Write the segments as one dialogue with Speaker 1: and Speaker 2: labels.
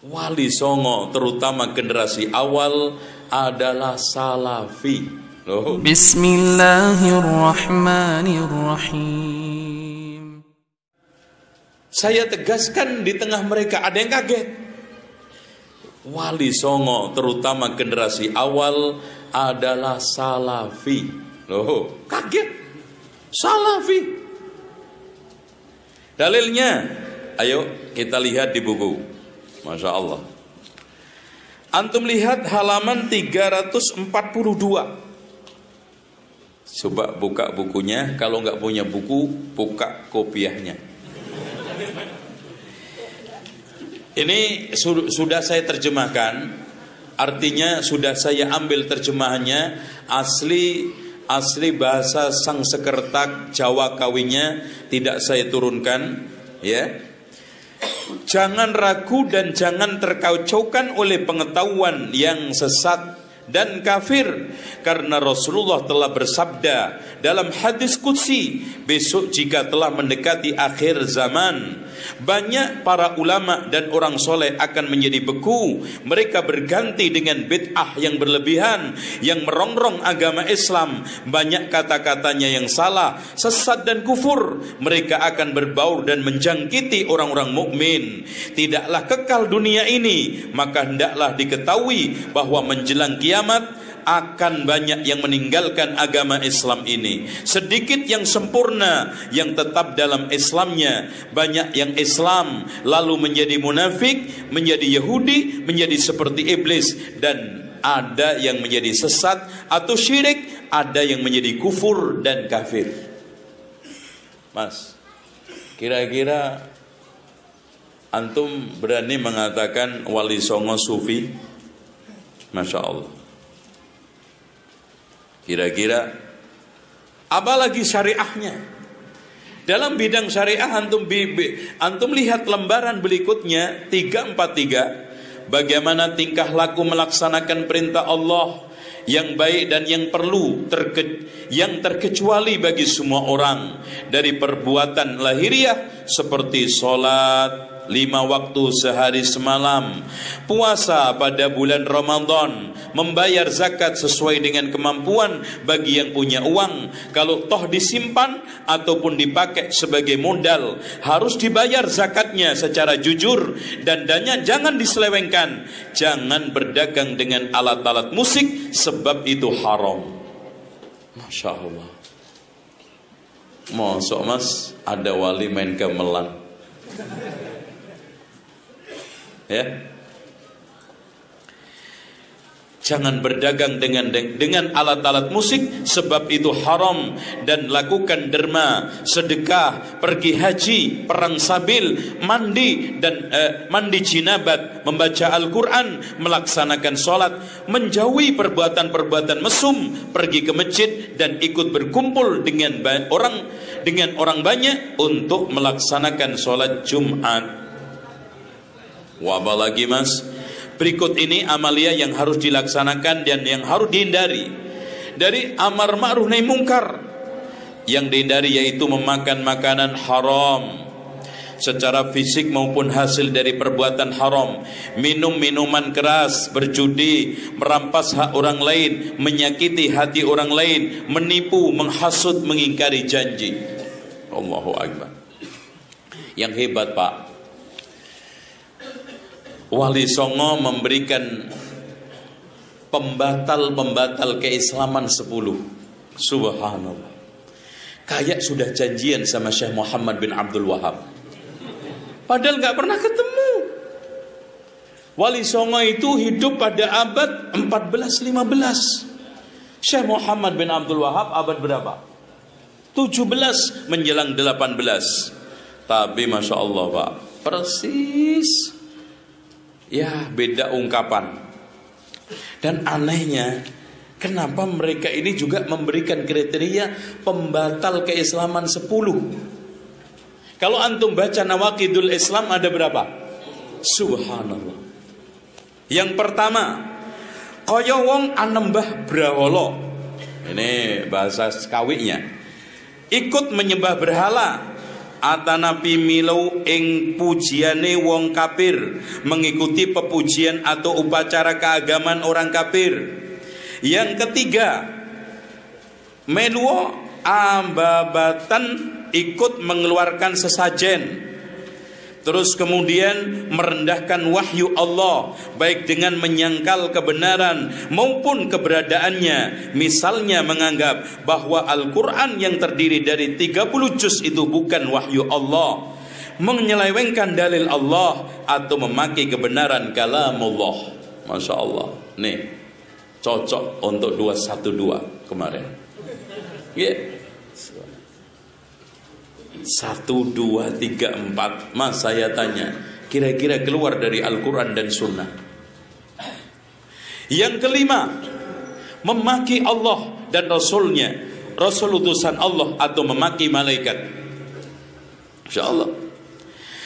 Speaker 1: Wali Songo terutama generasi awal adalah salafi. Loh.
Speaker 2: Bismillahirrahmanirrahim.
Speaker 1: Saya tegaskan di tengah mereka ada yang kaget. Wali Songo terutama generasi awal adalah salafi. Loh, kaget. Salafi. Dalilnya, ayo kita lihat di buku. Masya Allah. Antum lihat halaman 342. Coba buka bukunya. Kalau nggak punya buku, buka kopiahnya. Ini sudah saya terjemahkan. Artinya sudah saya ambil terjemahannya. Asli bahasa Sangsekerta Jawa Kawinya tidak saya turunkan, ya. Jangan ragu dan jangan terkacaukan oleh pengetahuan yang sesat dan kafir, karena Rasulullah telah bersabda dalam hadis qudsi, besok jika telah mendekati akhir zaman, banyak para ulama dan orang soleh akan menjadi beku. Mereka berganti dengan bid'ah yang berlebihan, yang merongrong agama Islam. Banyak kata-katanya yang salah, sesat dan kufur. Mereka akan berbaur dan menjangkiti orang-orang mukmin. Tidaklah kekal dunia ini, maka hendaklah diketahui bahwa menjelang kiamat akan banyak yang meninggalkan agama Islam ini. Sedikit yang sempurna yang tetap dalam Islamnya. Banyak yang Islam lalu menjadi munafik, menjadi Yahudi, menjadi seperti iblis. Dan ada yang menjadi sesat atau syirik, ada yang menjadi kufur dan kafir. Mas, kira-kira antum berani mengatakan Wali Songo sufi? Masya Allah. Kira-kira apalagi syariahnya? Dalam bidang syariah antum lihat lembaran berikutnya 343, bagaimana tingkah laku melaksanakan perintah Allah yang baik dan yang perlu yang terkecuali bagi semua orang, dari perbuatan lahiriah seperti sholat 5 waktu sehari semalam, puasa pada bulan Ramadan, membayar zakat sesuai dengan kemampuan bagi yang punya uang. Kalau toh disimpan ataupun dipakai sebagai modal, harus dibayar zakatnya secara jujur. Dan danya jangan diselewengkan. Jangan berdagang dengan alat-alat musik, sebab itu haram. Masya Allah. Mosok mas ada wali main gamelan, ya? Jangan berdagang dengan alat-alat musik, sebab itu haram. Dan lakukan derma, sedekah, pergi haji, perang sabil, mandi dan mandi jinabat, membaca Al-Quran, melaksanakan sholat, menjauhi perbuatan-perbuatan mesum, pergi ke masjid dan ikut berkumpul dengan orang banyak untuk melaksanakan sholat Jumat. Wabah lagi mas. Berikut ini amalia yang harus dilaksanakan dan yang harus dihindari. Dari amar ma'ruf nahi mungkar, yang dihindari yaitu memakan makanan haram secara fisik maupun hasil dari perbuatan haram, minum minuman keras, berjudi, merampas hak orang lain, menyakiti hati orang lain, menipu, menghasut, mengingkari janji. Allahu Akbar. Yang hebat Pak, Wali Songo memberikan pembatal keislaman 10. Subhanallah. Kayak sudah janjian sama Syekh Muhammad bin Abdul Wahab, padahal gak pernah ketemu. Wali Songo itu hidup pada abad 14-15. Syekh Muhammad bin Abdul Wahab abad berapa? 17 menjelang 18. Tapi Masya Allah Pak, persis, ya beda ungkapan. Dan anehnya, kenapa mereka ini juga memberikan kriteria pembatal keislaman 10? Kalau antum baca Nawaqidul Islam ada berapa? Subhanallah. Yang pertama, kaya wong anembah braholo. Ini bahasa kawinya. Ikut menyembah berhala, atanapi ing pujiane wong kafir, mengikuti pepujian atau upacara keagamaan orang kafir. Yang ketiga, meluo ambabatan, ikut mengeluarkan sesajen. Terus kemudian merendahkan wahyu Allah, baik dengan menyangkal kebenaran maupun keberadaannya. Misalnya menganggap bahwa Al-Quran yang terdiri dari 30 juz itu bukan wahyu Allah, menyelewengkan dalil Allah, atau memaki kebenaran kalamullah. Masya Allah. Nih, cocok untuk 212 kemarin. Yeah. 1, 2, 3, 4. Mas, saya tanya, kira-kira keluar dari Al-Quran dan Sunnah. Yang kelima, memaki Allah dan Rasulnya, Rasul utusan Allah, atau memaki malaikat. Insya Allah.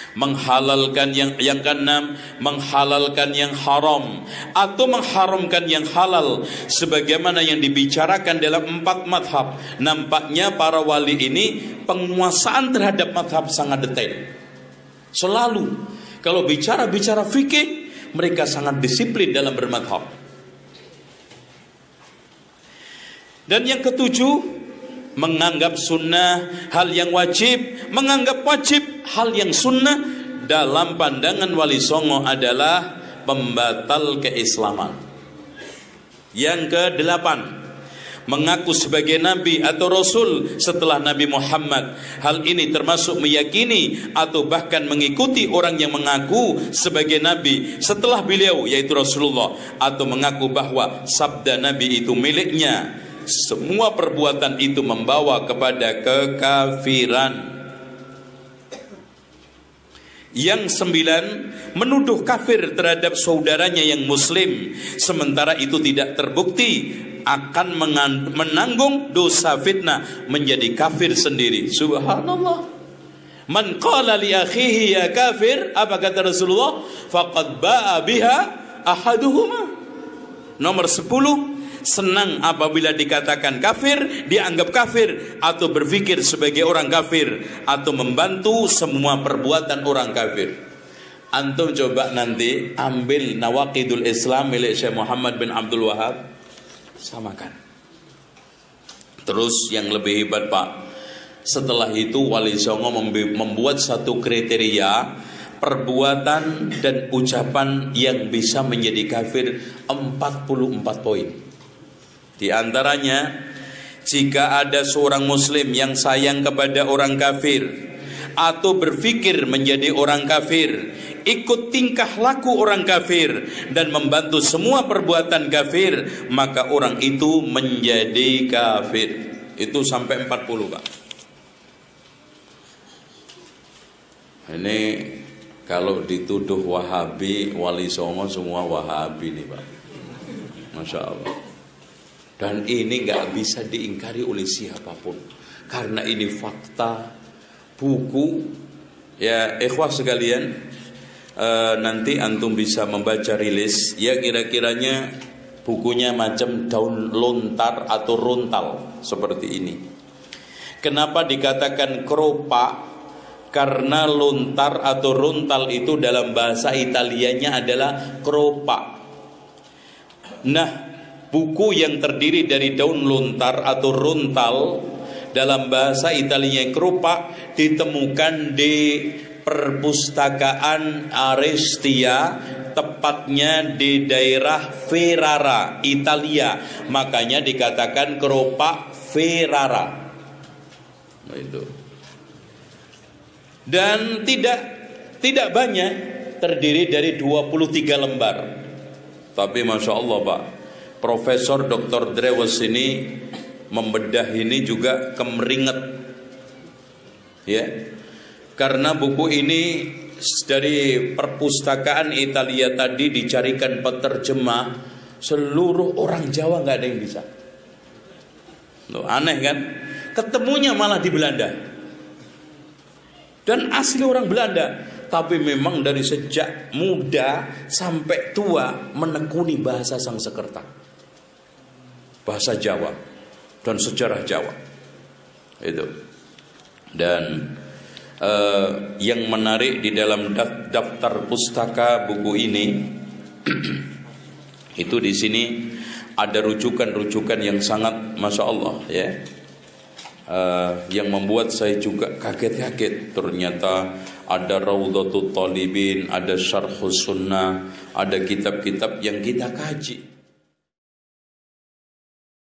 Speaker 1: Menghalalkan yang keenam, menghalalkan yang haram atau mengharamkan yang halal, sebagaimana yang dibicarakan dalam 4 madhab. Nampaknya para wali ini penguasaan terhadap madhab sangat detail. Selalu kalau bicara fikih, mereka sangat disiplin dalam bermadhab. Dan yang ketujuh, menganggap sunnah hal yang wajib, menganggap wajib hal yang sunnah dalam pandangan Wali Songo adalah pembatal keislaman. Yang kedelapan, mengaku sebagai nabi atau rasul setelah Nabi Muhammad. Hal ini termasuk meyakini atau bahkan mengikuti orang yang mengaku sebagai nabi setelah beliau, yaitu Rasulullah, atau mengaku bahwa sabda nabi itu miliknya. Semua perbuatan itu membawa kepada kekafiran. Yang 9, menuduh kafir terhadap saudaranya yang muslim, sementara itu tidak terbukti, akan menanggung dosa fitnah menjadi kafir sendiri. Subhanallah. Man qala li akhihi ya kafir, apa kata Rasulullah? Faqad ba'a biha ahaduhuma. Nomor 10, senang apabila dikatakan kafir, dianggap kafir, atau berpikir sebagai orang kafir, atau membantu semua perbuatan orang kafir. Antum coba nanti ambil Nawaqidul Islam milik Syekh Muhammad bin Abdul Wahab, samakan. Terus yang lebih hebat Pak, setelah itu Wali Songo membuat satu kriteria perbuatan dan ucapan yang bisa menjadi kafir, 44 poin. Di antaranya, jika ada seorang muslim yang sayang kepada orang kafir atau berpikir menjadi orang kafir, ikut tingkah laku orang kafir dan membantu semua perbuatan kafir, maka orang itu menjadi kafir. Itu sampai 40 Pak. Ini kalau dituduh Wahabi, Wali Songo semua Wahabi nih Pak. Masya Allah. Dan ini nggak bisa diingkari oleh siapapun, karena ini fakta buku. Ya ikhwah sekalian, nanti antum bisa membaca rilis. Ya kira-kiranya bukunya macam daun lontar atau rontal seperti ini. Kenapa dikatakan keropak? Karena lontar atau rontal itu dalam bahasa Italianya adalah keropak. Nah, buku yang terdiri dari daun lontar atau rontal dalam bahasa Italia keropak ditemukan di perpustakaan Arestia, tepatnya di daerah Ferrara, Italia. Makanya dikatakan keropak Ferrara. Itu. Dan tidak banyak, terdiri dari 23 lembar. Tapi Masya Allah Pak, Profesor Dr. Drewes ini membedah ini juga kemeringet, ya, karena buku ini dari perpustakaan Italia tadi dicarikan penerjemah, seluruh orang Jawa nggak ada yang bisa. Loh, aneh kan? Ketemunya malah di Belanda, dan asli orang Belanda. Tapi memang dari sejak muda sampai tua menekuni bahasa Sangsekerta, bahasa Jawa dan sejarah Jawa itu. Dan Yang menarik di dalam daftar pustaka buku ini itu di sini ada rujukan-rujukan yang sangat masya Allah ya, yang membuat saya juga kaget-kaget. Ternyata ada Raudhatul Talibin, ada Syarhus Sunnah, ada kitab-kitab yang kita kaji.